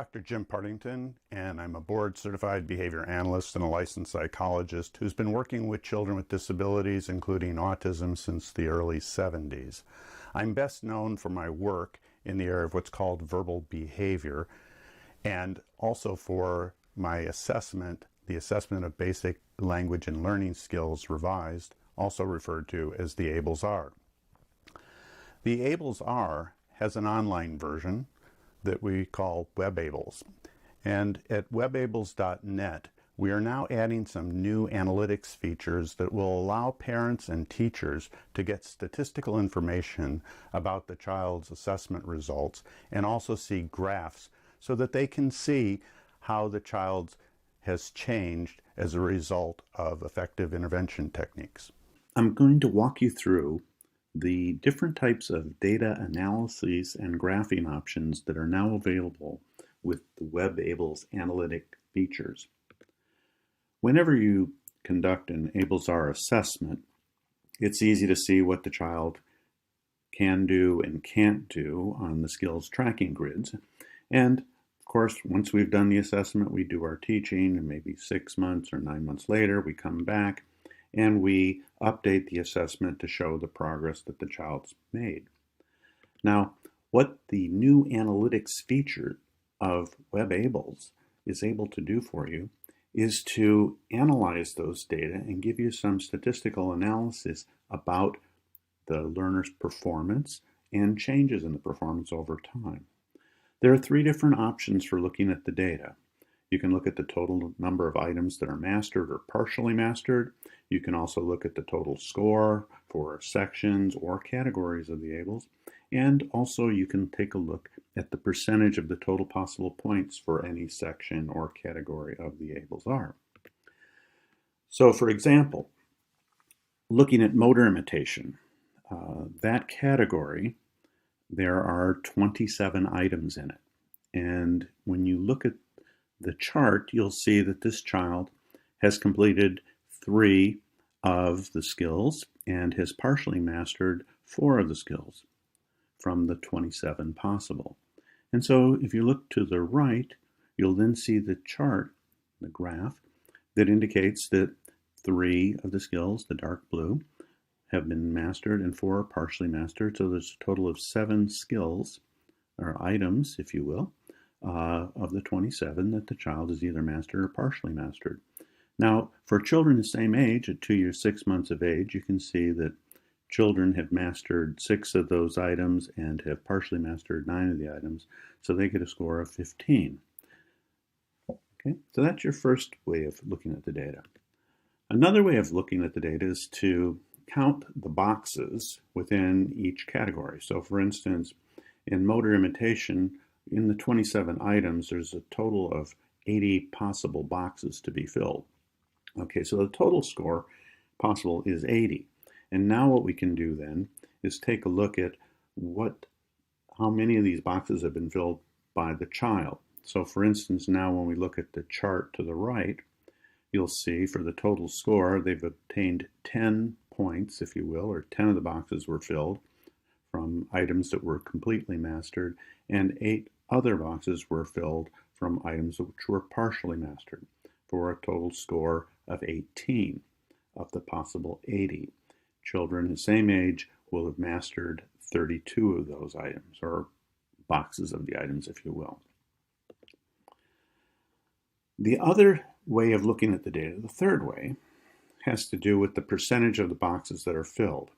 Dr. Jim Partington, and I'm a board-certified behavior analyst and a licensed psychologist who's been working with children with disabilities, including autism, since the early 70s. I'm best known for my work in the area of what's called verbal behavior, and also for my assessment, the assessment of basic language and learning skills revised, also referred to as the ABLES-R. The ABLES-R has an online version that we call WebABLES. And at webables.net, we are now adding some new analytics features that will allow parents and teachers to get statistical information about the child's assessment results and also see graphs so that they can see how the child has changed as a result of effective intervention techniques. I'm going to walk you through the different types of data analyses and graphing options that are now available with the WebABLES analytic features. Whenever you conduct an ABLES-R assessment, it's easy to see what the child can do and can't do on the skills tracking grids. And of course, once we've done the assessment, we do our teaching, and maybe 6 months or 9 months later, we come back and we update the assessment to show the progress that the child's made. Now, what the new analytics feature of WebABLES is able to do for you is to analyze those data and give you some statistical analysis about the learner's performance and changes in the performance over time. There are 3 different options for looking at the data. You can look at the total number of items that are mastered or partially mastered. You can also look at the total score for sections or categories of the ABLES. And also you can take a look at the percentage of the total possible points for any section or category of the ABLES-R. So for example, looking at motor imitation, that category, there are 27 items in it. And when you look at the chart, you'll see that this child has completed 3 of the skills and has partially mastered 4 of the skills from the 27 possible. And so if you look to the right, you'll then see the chart, the graph, that indicates that 3 of the skills, the dark blue, have been mastered and 4 are partially mastered. So there's a total of 7 skills, or items, if you will, of the 27 that the child has either mastered or partially mastered. Now, for children the same age, at 2 years, 6 months of age, you can see that children have mastered 6 of those items and have partially mastered 9 of the items, so they get a score of 15. Okay, so that's your first way of looking at the data. Another way of looking at the data is to count the boxes within each category. So for instance, in motor imitation, in the 27 items, there's a total of 80 possible boxes to be filled. Okay, so the total score possible is 80. And now what we can do then is take a look at how many of these boxes have been filled by the child. So for instance, now when we look at the chart to the right, you'll see for the total score, they've obtained 10 points, if you will, or 10 of the boxes were filled from items that were completely mastered, and 8 other boxes were filled from items which were partially mastered, for a total score of 18 of the possible 80. Children the same age will have mastered 32 of those items, or boxes of the items, if you will. The other way of looking at the data, the third way, has to do with the percentage of the boxes that are filled.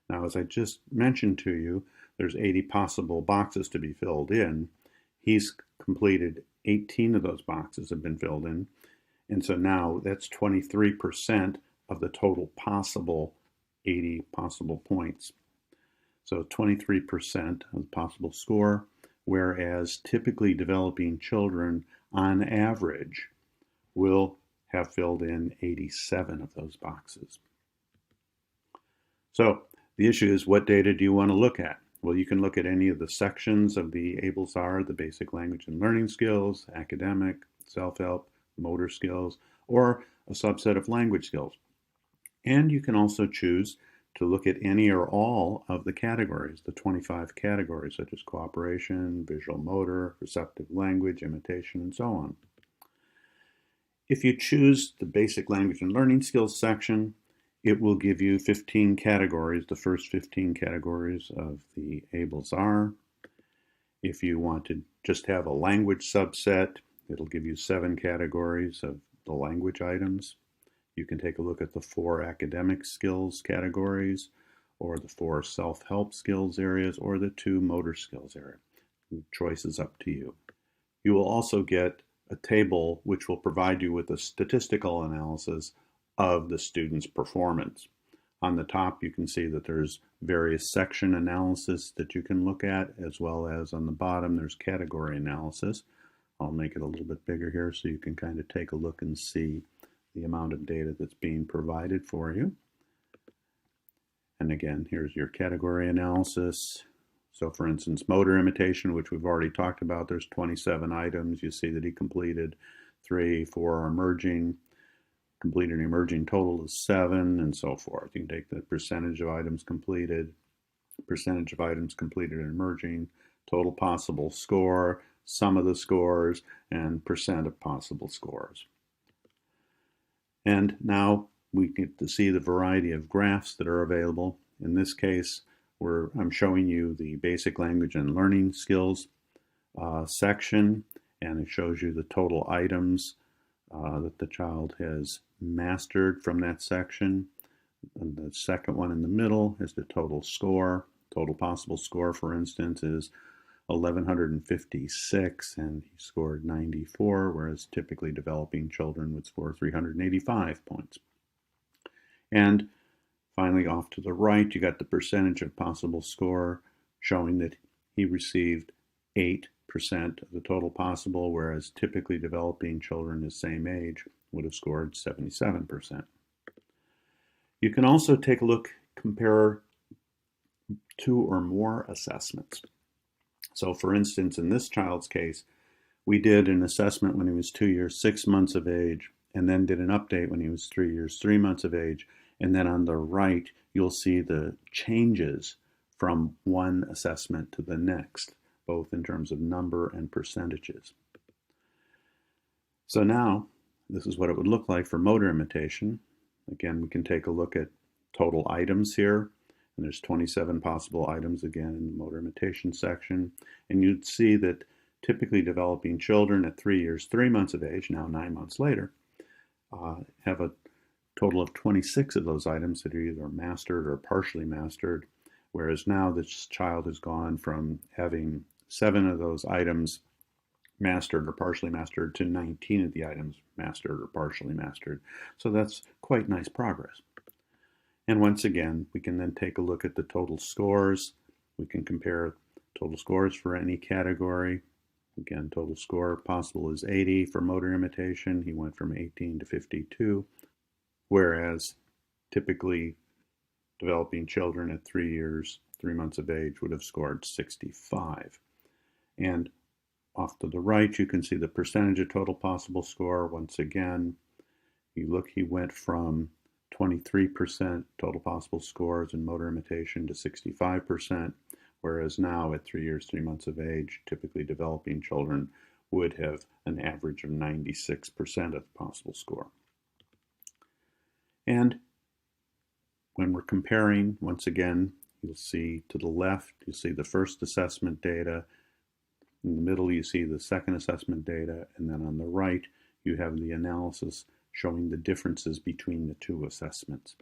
Now, as I just mentioned to you, there's 80 possible boxes to be filled in. He's completed 18 of those boxes have been filled in. And so now that's 23% of the total possible 80 possible points. So 23% of the possible score, whereas typically developing children on average will have filled in 87 of those boxes. So the issue is, what data do you want to look at? Well, you can look at any of the sections of the ABLES-R, the basic language and learning skills, academic, self-help, motor skills, or a subset of language skills. And you can also choose to look at any or all of the categories, the 25 categories, such as cooperation, visual motor, receptive language, imitation, and so on. If you choose the basic language and learning skills section, it will give you 15 categories, the first 15 categories of the ABLES-R. If you want to just have a language subset, it'll give you 7 categories of the language items. You can take a look at the 4 academic skills categories, or the 4 self-help skills areas, or the 2 motor skills areas. The choice is up to you. You will also get a table which will provide you with a statistical analysis of the student's performance. On the top, you can see that there's various section analysis that you can look at, as well as on the bottom, there's category analysis. I'll make it a little bit bigger here so you can kind of take a look and see the amount of data that's being provided for you. And again, here's your category analysis. So for instance, motor imitation, which we've already talked about, there's 27 items. You see that he completed 3, 4 are emerging. Completed and emerging total is 7, and so forth. You can take the percentage of items completed and emerging, total possible score, sum of the scores, and percent of possible scores. And now we get to see the variety of graphs that are available. In this case, I'm showing you the basic language and learning skills section, and it shows you the total items that the child has mastered from that section. And the second one in the middle is the total score. Total possible score, for instance, is 1156, and he scored 94, whereas typically developing children would score 385 points. And finally, off to the right, you got the percentage of possible score, showing that he received 8% of the total possible, whereas typically developing children the same age would have scored 77%. You can also take a look, compare 2 or more assessments. So for instance, in this child's case, we did an assessment when he was 2 years, 6 months of age, and then did an update when he was 3 years, 3 months of age. And then on the right, you'll see the changes from one assessment to the next, both in terms of number and percentages. So now, this is what it would look like for motor imitation. Again, we can take a look at total items here. And there's 27 possible items, again, in the motor imitation section. And you'd see that typically developing children at 3 years, 3 months of age, now 9 months later, have a total of 26 of those items that are either mastered or partially mastered, whereas now this child has gone from having 7 of those items mastered or partially mastered to 19 of the items mastered or partially mastered. So that's quite nice progress. And once again, we can then take a look at the total scores. We can compare total scores for any category. Again, total score possible is 80 for motor imitation. He went from 18 to 52, whereas typically developing children at 3 years, 3 months of age would have scored 65. And off to the right, you can see the percentage of total possible score. Once again, you look, he went from 23% total possible scores in motor imitation to 65%, whereas now at 3 years, 3 months of age, typically developing children would have an average of 96% of the possible score. And when we're comparing, once again, you'll see to the left, you see the first assessment data. In the middle, you see the second assessment data. And then on the right, you have the analysis showing the differences between the 2 assessments.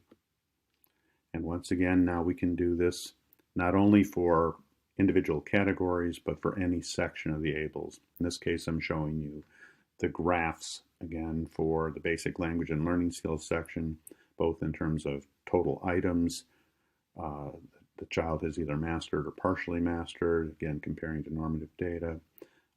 And once again, now we can do this not only for individual categories, but for any section of the ABLES. In this case, I'm showing you the graphs, again, for the basic language and learning skills section, both in terms of total items, the child has either mastered or partially mastered, again, comparing to normative data.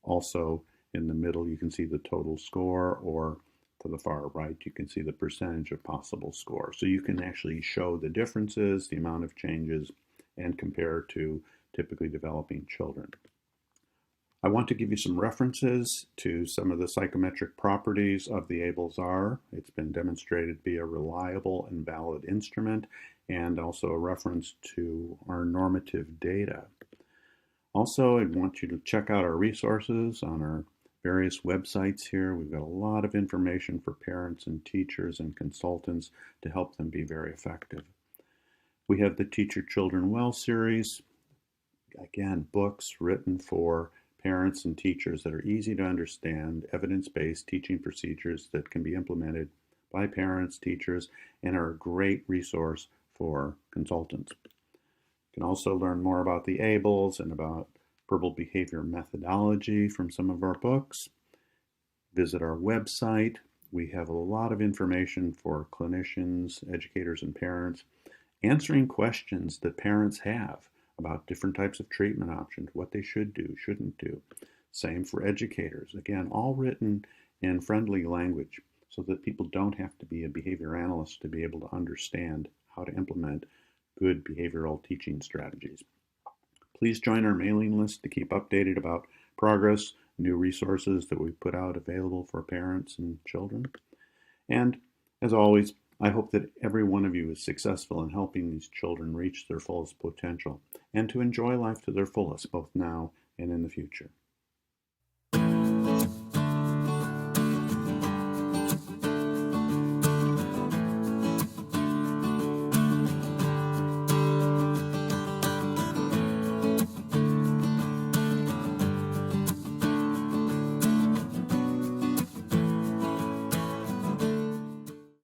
Also, in the middle, you can see the total score, or to the far right, you can see the percentage of possible score. So you can actually show the differences, the amount of changes, and compare to typically developing children. I want to give you some references to some of the psychometric properties of the ABLES-R. It's been demonstrated to be a reliable and valid instrument, and also a reference to our normative data. Also, I'd want you to check out our resources on our various websites here. We've got a lot of information for parents and teachers and consultants to help them be very effective. We have the Teach Your Children Well series. Again, books written for parents and teachers that are easy to understand, evidence-based teaching procedures that can be implemented by parents, teachers, and are a great resource for consultants. You can also learn more about the ABLS and about verbal behavior methodology from some of our books. Visit our website. We have a lot of information for clinicians, educators, and parents, answering questions that parents have about different types of treatment options, what they should do, shouldn't do. Same for educators. Again, all written in friendly language so that people don't have to be a behavior analyst to be able to understand how to implement good behavioral teaching strategies. Please join our mailing list to keep updated about progress, new resources that we put out available for parents and children. And as always, I hope that every one of you is successful in helping these children reach their fullest potential and to enjoy life to their fullest, both now and in the future.